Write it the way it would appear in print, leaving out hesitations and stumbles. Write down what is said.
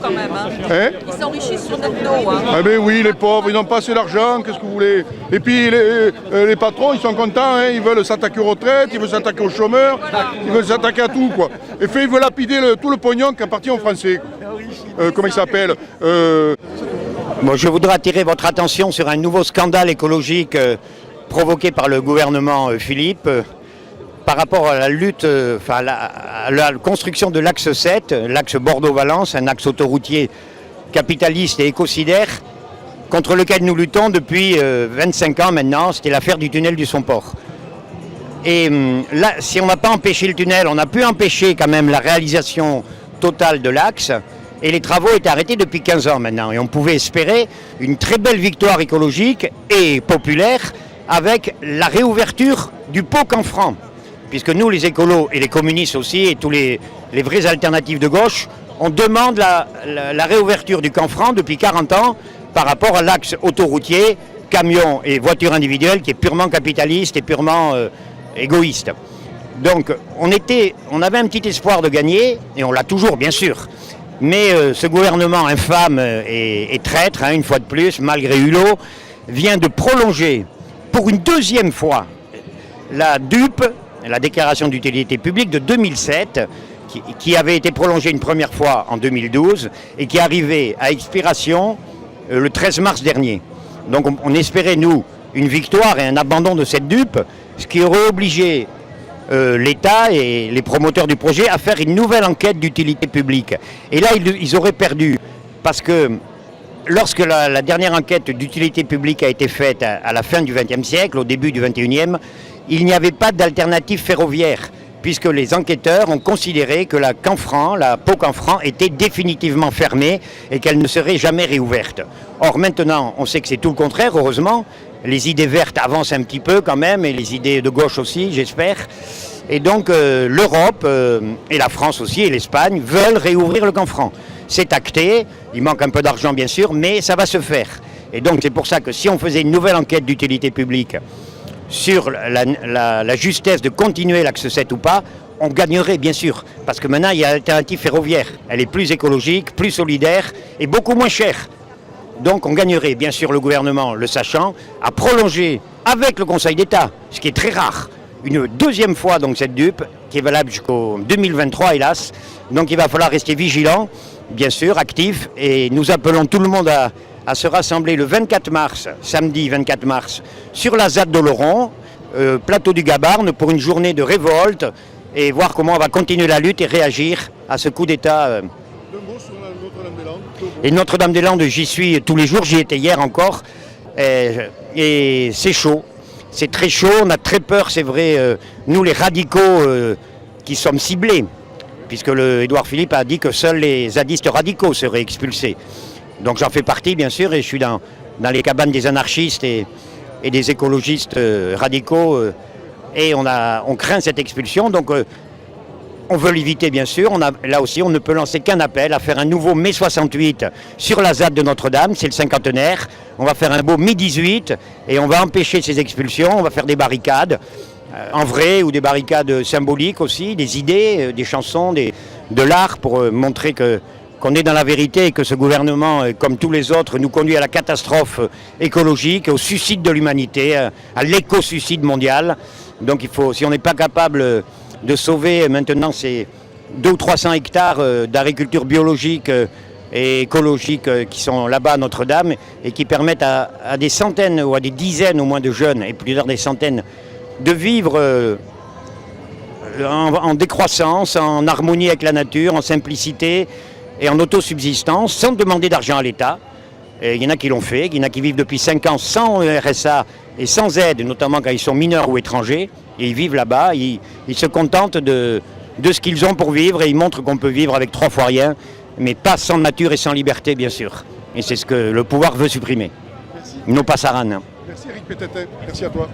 quand même. Hein? Ils s'enrichissent sur notre dos. Hein. Ah ben oui, les pauvres, ils n'ont pas assez d'argent, qu'est-ce que vous voulez? Et puis les patrons, ils sont contents, hein, ils veulent s'attaquer aux retraites, ils veulent s'attaquer aux chômeurs, ils veulent s'attaquer à tout, quoi. Et fait, ils veulent lapider tout le pognon qui appartient aux Français. Comment il s'appelle? Bon, je voudrais attirer votre attention sur un nouveau scandale écologique provoqué par le gouvernement Philippe par rapport à la lutte, à la construction de l'axe 7, l'axe Bordeaux-Valence, un axe autoroutier capitaliste et écocidaire contre lequel nous luttons depuis 25 ans maintenant. C'était l'affaire du tunnel du Somport. Et là, si on n'a pas empêché le tunnel, on a pu empêcher quand même la réalisation totale de l'axe. Et les travaux étaient arrêtés depuis 15 ans maintenant. Et on pouvait espérer une très belle victoire écologique et populaire avec la réouverture du pont Canfranc. Puisque nous, les écolos et les communistes aussi, et tous les vraies alternatives de gauche, on demande la réouverture du Canfranc depuis 40 ans par rapport à l'axe autoroutier, camions et voitures individuelles qui est purement capitaliste et purement égoïste. Donc on avait un petit espoir de gagner, et on l'a toujours bien sûr. Mais ce gouvernement infâme et traître, une fois de plus, malgré Hulot, vient de prolonger pour une deuxième fois la DUP, la déclaration d'utilité publique de 2007, qui avait été prolongée une première fois en 2012 et qui arrivait à expiration le 13 mars dernier. Donc on espérait, nous, une victoire et un abandon de cette DUP, ce qui aurait obligé l'État et les promoteurs du projet à faire une nouvelle enquête d'utilité publique. Et là, ils auraient perdu, parce que lorsque la dernière enquête d'utilité publique a été faite à la fin du XXe siècle, au début du XXIe, il n'y avait pas d'alternative ferroviaire, puisque les enquêteurs ont considéré que la Pau Canfranc était définitivement fermée et qu'elle ne serait jamais réouverte. Or maintenant, on sait que c'est tout le contraire, heureusement. Les idées vertes avancent un petit peu quand même, et les idées de gauche aussi, j'espère. Et donc l'Europe, et la France aussi, et l'Espagne, veulent réouvrir le Canfranc. C'est acté, il manque un peu d'argent bien sûr, mais ça va se faire. Et donc c'est pour ça que si on faisait une nouvelle enquête d'utilité publique sur la justesse de continuer l'axe 7 ou pas, on gagnerait bien sûr. Parce que maintenant il y a l'alternative ferroviaire. Elle est plus écologique, plus solidaire et beaucoup moins chère. Donc on gagnerait, bien sûr, le gouvernement, le sachant, à prolonger avec le Conseil d'État, ce qui est très rare, une deuxième fois donc cette DUP, qui est valable jusqu'au 2023 hélas. Donc il va falloir rester vigilant, bien sûr, actif, et nous appelons tout le monde à se rassembler le 24 mars, samedi 24 mars, sur la ZAD d'Oloron, plateau du Gabarne, pour une journée de révolte, et voir comment on va continuer la lutte et réagir à ce coup d'État. Et Notre-Dame-des-Landes, j'y suis tous les jours, j'y étais hier encore, et c'est chaud, c'est très chaud, on a très peur, c'est vrai, nous les radicaux qui sommes ciblés, puisque Édouard Philippe a dit que seuls les zadistes radicaux seraient expulsés. Donc j'en fais partie bien sûr, et je suis dans les cabanes des anarchistes et des écologistes radicaux, et on craint cette expulsion, donc on veut l'éviter bien sûr. Là aussi, on ne peut lancer qu'un appel à faire un nouveau mai 68 sur la ZAD de Notre-Dame, c'est le cinquantenaire. On va faire un beau mai 18 et on va empêcher ces expulsions, on va faire des barricades en vrai ou des barricades symboliques aussi, des idées, des chansons, de l'art pour montrer qu'on est dans la vérité et que ce gouvernement, comme tous les autres, nous conduit à la catastrophe écologique, au suicide de l'humanité, à l'éco-suicide mondial. Donc il faut, si on n'est pas capable de sauver maintenant ces 200 ou 300 hectares d'agriculture biologique et écologique qui sont là-bas à Notre-Dame et qui permettent à des centaines ou à des dizaines au moins de jeunes et plusieurs des centaines de vivre en décroissance, en harmonie avec la nature, en simplicité et en autosubsistance sans demander d'argent à l'État. Il y en a qui l'ont fait, il y en a qui vivent depuis 5 ans sans RSA et sans aide, notamment quand ils sont mineurs ou étrangers. Et ils vivent là-bas, ils se contentent de ce qu'ils ont pour vivre et ils montrent qu'on peut vivre avec 3 fois rien, mais pas sans nature et sans liberté, bien sûr. Et c'est ce que le pouvoir veut supprimer. Merci. Non pas Saran. Merci Eric Pétetet, merci à toi.